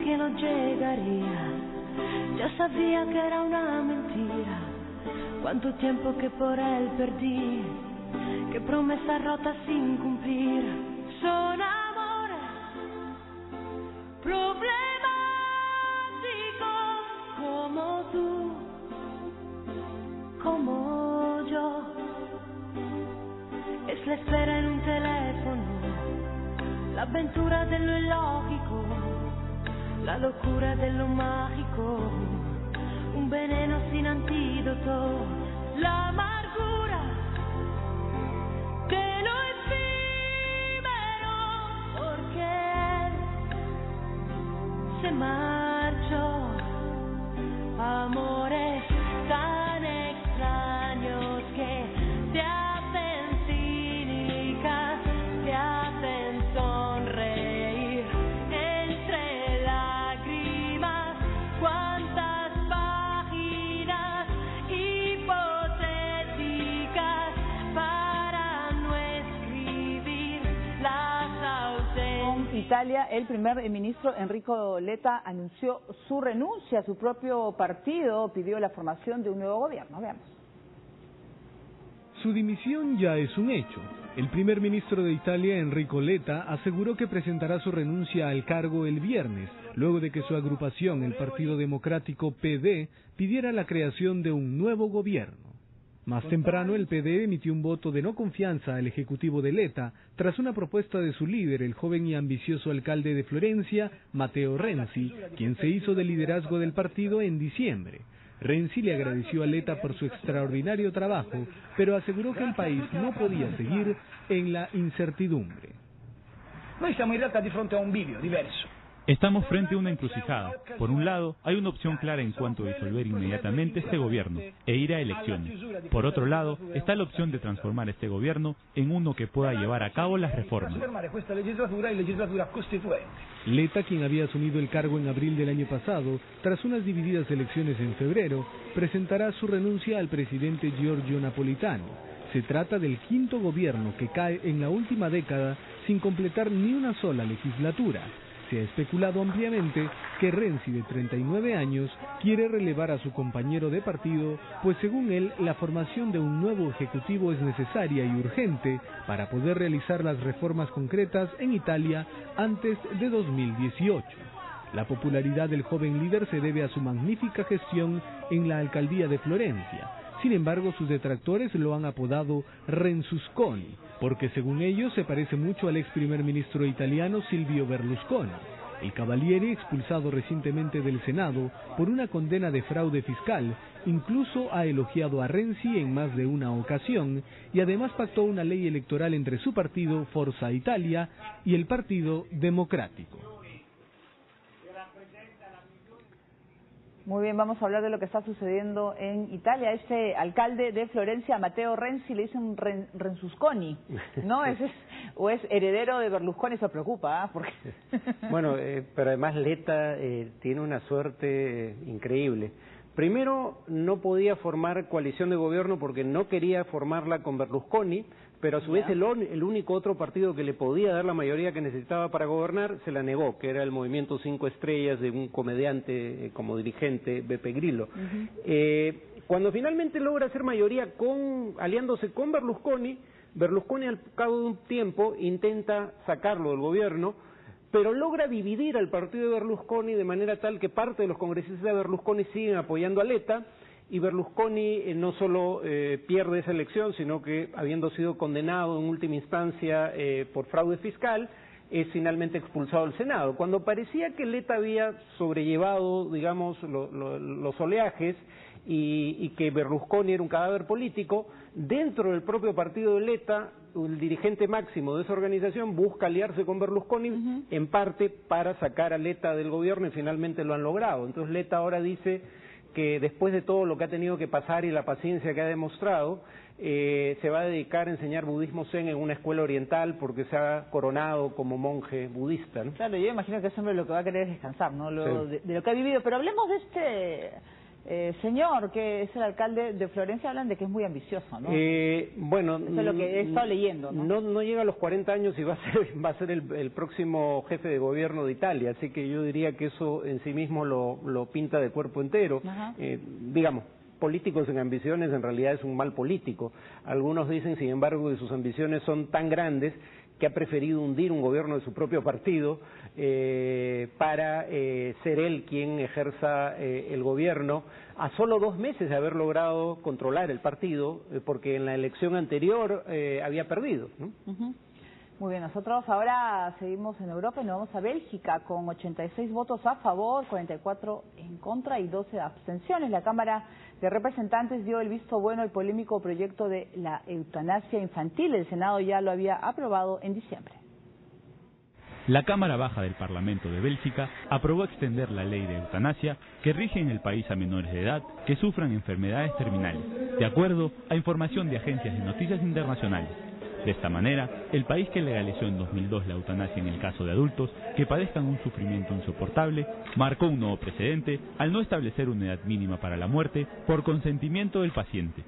que no llegaría. Ya sabía que era una mentira. Cuánto tiempo que por él perdí, qué promesas rotas sin cumplir. Son amores problemáticos como tú, como yo. Es la espera en un teléfono, la aventura de lo ilógico, la locura de lo mágico, un veneno sin antídoto, la amargura de lo efímero, porque él se marchó. Amores tan extraños que te hacen cínica, te hacen sonreír entre lágrimas. Cuántas páginas hipotéticas para no escribir las ausencias. En Italia, el primer ministro Enrico Letta anunció su renuncia a su propio partido, pidió la formación de un nuevo gobierno. Veamos. Su dimisión ya es un hecho. El primer ministro de Italia, Enrico Letta, aseguró que presentará su renuncia al cargo el viernes, luego de que su agrupación, el Partido Democrático PD, pidiera la creación de un nuevo gobierno. Más temprano, el PD emitió un voto de no confianza al ejecutivo de Letta, tras una propuesta de su líder, el joven y ambicioso alcalde de Florencia, Matteo Renzi, quien se hizo del liderazgo del partido en diciembre. Renzi le agradeció a Letta por su extraordinario trabajo, pero aseguró que el país no podía seguir en la incertidumbre. Noi siamo in realtà di fronte a un bivio diverso. Estamos frente a una encrucijada. Por un lado, hay una opción clara en cuanto a disolver inmediatamente este gobierno e ir a elecciones. Por otro lado, está la opción de transformar este gobierno en uno que pueda llevar a cabo las reformas. Letta, quien había asumido el cargo en abril del año pasado, tras unas divididas elecciones en febrero, presentará su renuncia al presidente Giorgio Napolitano. Se trata del quinto gobierno que cae en la última década sin completar ni una sola legislatura. Se ha especulado ampliamente que Renzi, de 39 años, quiere relevar a su compañero de partido, pues según él, la formación de un nuevo ejecutivo es necesaria y urgente para poder realizar las reformas concretas en Italia antes de 2018. La popularidad del joven líder se debe a su magnífica gestión en la alcaldía de Florencia. Sin embargo, sus detractores lo han apodado Renzusconi, porque según ellos se parece mucho al ex primer ministro italiano Silvio Berlusconi. El Cavaliere, expulsado recientemente del Senado por una condena de fraude fiscal, incluso ha elogiado a Renzi en más de una ocasión y además pactó una ley electoral entre su partido Forza Italia y el Partido Democrático. Muy bien, vamos a hablar de lo que está sucediendo en Italia. Este alcalde de Florencia, Matteo Renzi, le dicen Renzusconi, ¿no? ¿O es heredero de Berlusconi? Eso preocupa, ¿eh? Porque... Bueno, pero además Letta tiene una suerte increíble. Primero, no podía formar coalición de gobierno porque no quería formarla con Berlusconi, pero a su vez el único otro partido que le podía dar la mayoría que necesitaba para gobernar se la negó, que era el Movimiento 5 Estrellas de un comediante como dirigente, Beppe Grillo. Cuando finalmente logra hacer mayoría aliándose con Berlusconi, Berlusconi al cabo de un tiempo intenta sacarlo del gobierno, pero logra dividir al partido de Berlusconi de manera tal que parte de los congresistas de Berlusconi siguen apoyando a Letta, y Berlusconi no solo pierde esa elección, sino que, habiendo sido condenado en última instancia por fraude fiscal, es finalmente expulsado del Senado. Cuando parecía que Letta había sobrellevado, digamos, los oleajes y que Berlusconi era un cadáver político, dentro del propio partido de Letta, el dirigente máximo de esa organización busca aliarse con Berlusconi, en parte para sacar a Letta del gobierno, y finalmente lo han logrado. Entonces Letta ahora dice que después de todo lo que ha tenido que pasar y la paciencia que ha demostrado, se va a dedicar a enseñar budismo zen en una escuela oriental porque se ha coronado como monje budista, ¿no? Claro, yo imagino que ese hombre lo que va a querer es descansar, ¿no? De lo que ha vivido. Pero hablemos de señor, que es el alcalde de Florencia, hablan de que es muy ambicioso, ¿no? Bueno, eso es lo que he estado leyendo, ¿no? No llega a los 40 años y va a ser el próximo jefe de gobierno de Italia, así que yo diría que eso en sí mismo lo pinta de cuerpo entero. Digamos, políticos sin ambiciones en realidad es un mal político. Algunos dicen, sin embargo, que sus ambiciones son tan grandes que ha preferido hundir un gobierno de su propio partido para ser él quien ejerza el gobierno a solo 2 meses de haber logrado controlar el partido, porque en la elección anterior había perdido, ¿no? Muy bien, nosotros ahora seguimos en Europa y nos vamos a Bélgica con 86 votos a favor, 44 en contra y 12 abstenciones. La Cámara de Representantes dio el visto bueno al polémico proyecto de la eutanasia infantil. El Senado ya lo había aprobado en diciembre. La Cámara Baja del Parlamento de Bélgica aprobó extender la ley de eutanasia que rige en el país a menores de edad que sufran enfermedades terminales, de acuerdo a información de agencias de noticias internacionales. De esta manera, el país que legalizó en 2002 la eutanasia en el caso de adultos que padezcan un sufrimiento insoportable, marcó un nuevo precedente al no establecer una edad mínima para la muerte por consentimiento del paciente.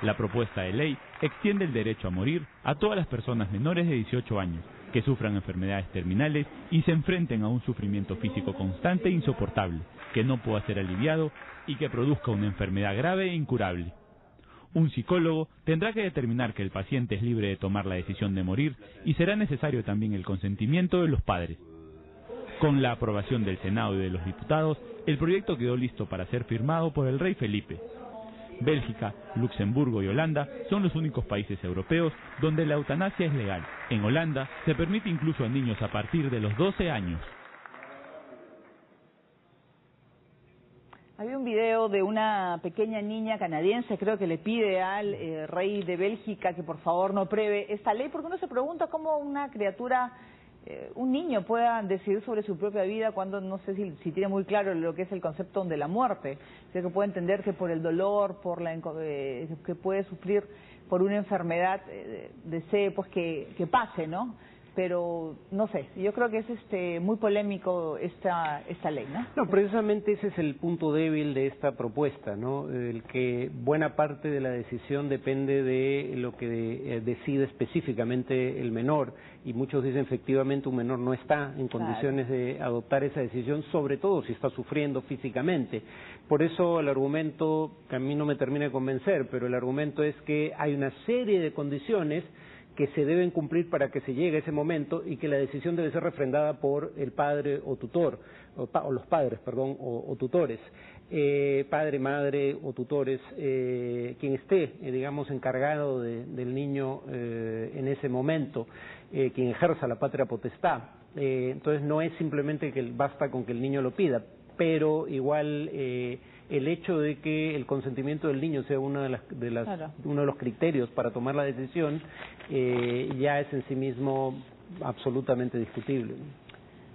La propuesta de ley extiende el derecho a morir a todas las personas menores de 18 años que sufran enfermedades terminales y se enfrenten a un sufrimiento físico constante e insoportable, que no pueda ser aliviado y que produzca una enfermedad grave e incurable. Un psicólogo tendrá que determinar que el paciente es libre de tomar la decisión de morir y será necesario también el consentimiento de los padres. Con la aprobación del Senado y de los diputados, el proyecto quedó listo para ser firmado por el rey Felipe. Bélgica, Luxemburgo y Holanda son los únicos países europeos donde la eutanasia es legal. En Holanda se permite incluso a niños a partir de los 12 años. Había un video de una pequeña niña canadiense, creo que le pide al rey de Bélgica que por favor no apruebe esta ley, porque uno se pregunta cómo una criatura, un niño pueda decidir sobre su propia vida cuando no sé si tiene muy claro lo que es el concepto de la muerte. O sea, que puede entender que por el dolor, por que puede sufrir por una enfermedad, desee pues que pase, ¿no? Pero no sé, yo creo que es muy polémico esta ley, ¿no? No, precisamente ese es el punto débil de esta propuesta, ¿no? El que buena parte de la decisión depende de lo que decide específicamente el menor, y muchos dicen efectivamente un menor no está en condiciones de adoptar esa decisión, sobre todo si está sufriendo físicamente. Por eso el argumento, que a mí no me termina de convencer, pero el argumento es que hay una serie de condiciones que se deben cumplir para que se llegue a ese momento y que la decisión debe ser refrendada por el padre o tutor, o los padres, perdón, o tutores, padre, madre o tutores, quien esté, digamos, encargado del niño en ese momento, quien ejerza la patria potestad. Entonces no es simplemente que basta con que el niño lo pida, pero igual el hecho de que el consentimiento del niño sea uno de los criterios para tomar la decisión ya es en sí mismo absolutamente discutible.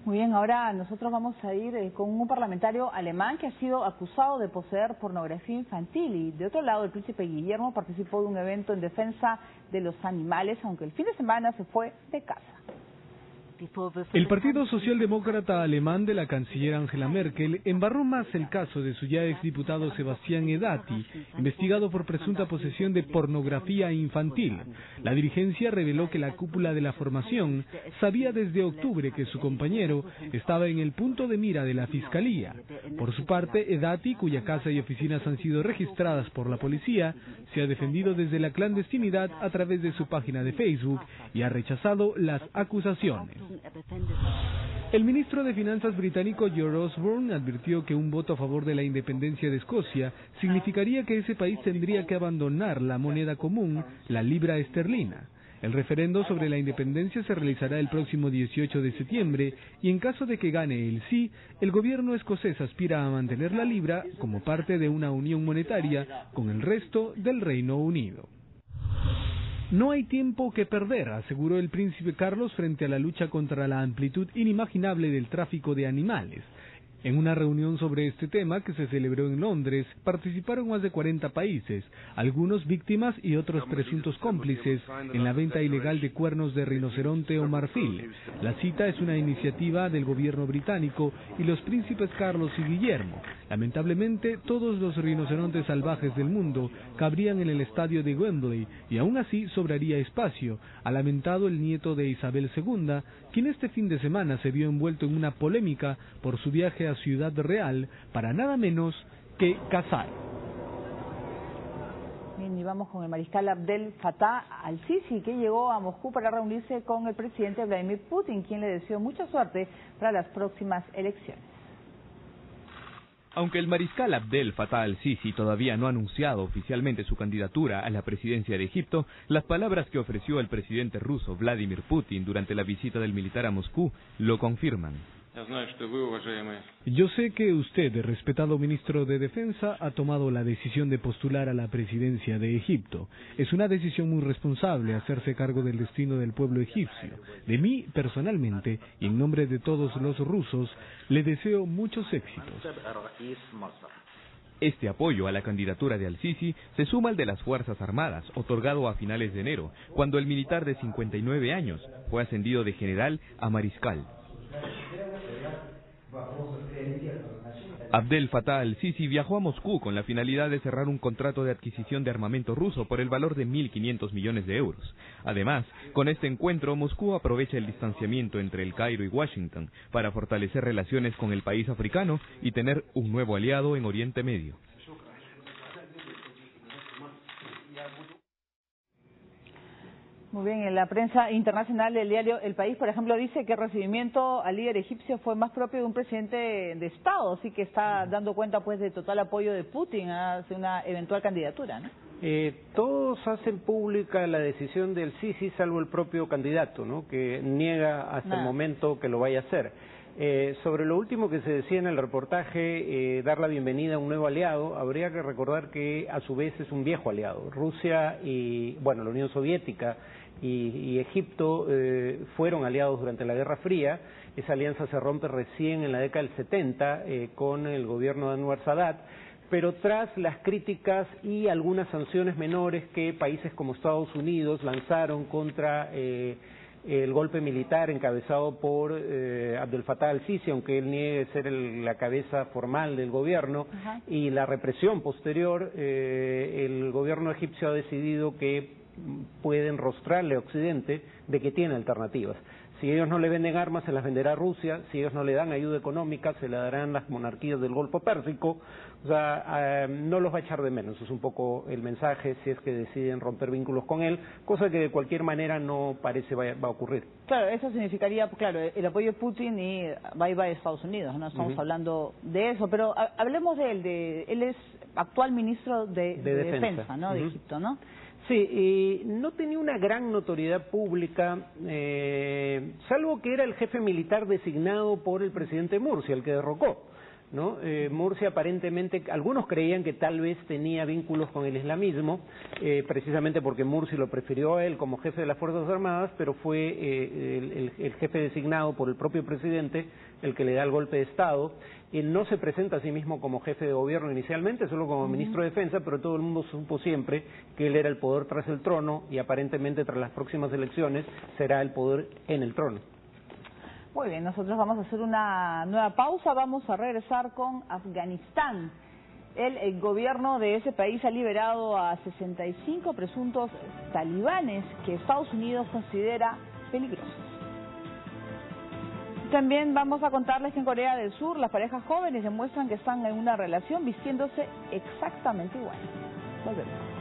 Muy bien, ahora nosotros vamos a ir con un parlamentario alemán que ha sido acusado de poseer pornografía infantil, y de otro lado el príncipe Guillermo participó de un evento en defensa de los animales, aunque el fin de semana se fue de casa. El Partido Socialdemócrata Alemán de la canciller Angela Merkel embarró más el caso de su ya exdiputado Sebastián Edati, investigado por presunta posesión de pornografía infantil. La dirigencia reveló que la cúpula de la formación sabía desde octubre que su compañero estaba en el punto de mira de la Fiscalía. Por su parte, Edati, cuya casa y oficinas han sido registradas por la policía, se ha defendido desde la clandestinidad a través de su página de Facebook y ha rechazado las acusaciones. El ministro de Finanzas británico George Osborne advirtió que un voto a favor de la independencia de Escocia significaría que ese país tendría que abandonar la moneda común, la libra esterlina. El referendo sobre la independencia se realizará el próximo 18 de septiembre y en caso de que gane el sí, el gobierno escocés aspira a mantener la libra como parte de una unión monetaria con el resto del Reino Unido. No hay tiempo que perder, aseguró el príncipe Carlos frente a la lucha contra la amplitud inimaginable del tráfico de animales. En una reunión sobre este tema que se celebró en Londres, participaron más de 40 países, algunos víctimas y otros presuntos cómplices en la venta ilegal de cuernos de rinoceronte o marfil. La cita es una iniciativa del gobierno británico y los príncipes Carlos y Guillermo. Lamentablemente, todos los rinocerontes salvajes del mundo cabrían en el estadio de Wembley y aún así sobraría espacio, ha lamentado el nieto de Isabel II, quien este fin de semana se vio envuelto en una polémica por su viaje a Ciudad Real para nada menos que cazar. Bien, y vamos con el mariscal Abdel Fattah al-Sisi, que llegó a Moscú para reunirse con el presidente Vladimir Putin, quien le deseó mucha suerte para las próximas elecciones. Aunque el mariscal Abdel Fattah al-Sisi todavía no ha anunciado oficialmente su candidatura a la presidencia de Egipto, las palabras que ofreció el presidente ruso Vladimir Putin durante la visita del militar a Moscú lo confirman. Yo sé que usted, respetado ministro de Defensa, ha tomado la decisión de postular a la presidencia de Egipto. Es una decisión muy responsable hacerse cargo del destino del pueblo egipcio. De mí, personalmente, y en nombre de todos los rusos, le deseo muchos éxitos. Este apoyo a la candidatura de al-Sisi se suma al de las Fuerzas Armadas, otorgado a finales de enero, cuando el militar de 59 años fue ascendido de general a mariscal. Abdel Fattah al-Sisi viajó a Moscú con la finalidad de cerrar un contrato de adquisición de armamento ruso por el valor de 1.500 millones de euros. Además, con este encuentro, Moscú aprovecha el distanciamiento entre El Cairo y Washington para fortalecer relaciones con el país africano y tener un nuevo aliado en Oriente Medio. Muy bien, en la prensa internacional del diario El País, por ejemplo, dice que el recibimiento al líder egipcio fue más propio de un presidente de Estado, así que está dando cuenta pues de total apoyo de Putin hacia una eventual candidatura, ¿no? Todos hacen pública la decisión del Sisi, salvo el propio candidato, ¿no?, que niega hasta el momento que lo vaya a hacer. Sobre lo último que se decía en el reportaje, dar la bienvenida a un nuevo aliado, habría que recordar que a su vez es un viejo aliado. Rusia y, bueno, la Unión Soviética y Egipto fueron aliados durante la Guerra Fría. Esa alianza se rompe recién en la década del 70 con el gobierno de Anwar Sadat, pero tras las críticas y algunas sanciones menores que países como Estados Unidos lanzaron contra el golpe militar encabezado por Abdel Fattah al-Sisi, aunque él niegue ser la cabeza formal del gobierno, y la represión posterior, el gobierno egipcio ha decidido que pueden rostrarle a Occidente de que tiene alternativas. Si ellos no le venden armas, se las venderá Rusia. Si ellos no le dan ayuda económica, se la darán las monarquías del Golfo Pérsico. O sea, no los va a echar de menos. Es un poco el mensaje si es que deciden romper vínculos con él, cosa que de cualquier manera no parece va a ocurrir. Claro, eso significaría, claro, el apoyo de Putin y bye bye Estados Unidos. No estamos hablando de eso, pero hablemos de él. Él es actual ministro de Defensa, ¿no? De Egipto, ¿no? Sí, y no tenía una gran notoriedad pública, salvo que era el jefe militar designado por el presidente Mursi, el que derrocó, ¿no? Mursi aparentemente, algunos creían que tal vez tenía vínculos con el islamismo, precisamente porque Mursi lo prefirió a él como jefe de las Fuerzas Armadas, pero fue el jefe designado por el propio presidente el que le da el golpe de Estado. Él no se presenta a sí mismo como jefe de gobierno inicialmente, solo como ministro de Defensa, pero todo el mundo supo siempre que él era el poder tras el trono y aparentemente tras las próximas elecciones será el poder en el trono. Muy bien, nosotros vamos a hacer una nueva pausa, vamos a regresar con Afganistán. El gobierno de ese país ha liberado a 65 presuntos talibanes que Estados Unidos considera peligrosos. También vamos a contarles que en Corea del Sur las parejas jóvenes demuestran que están en una relación vistiéndose exactamente igual. Volvemos.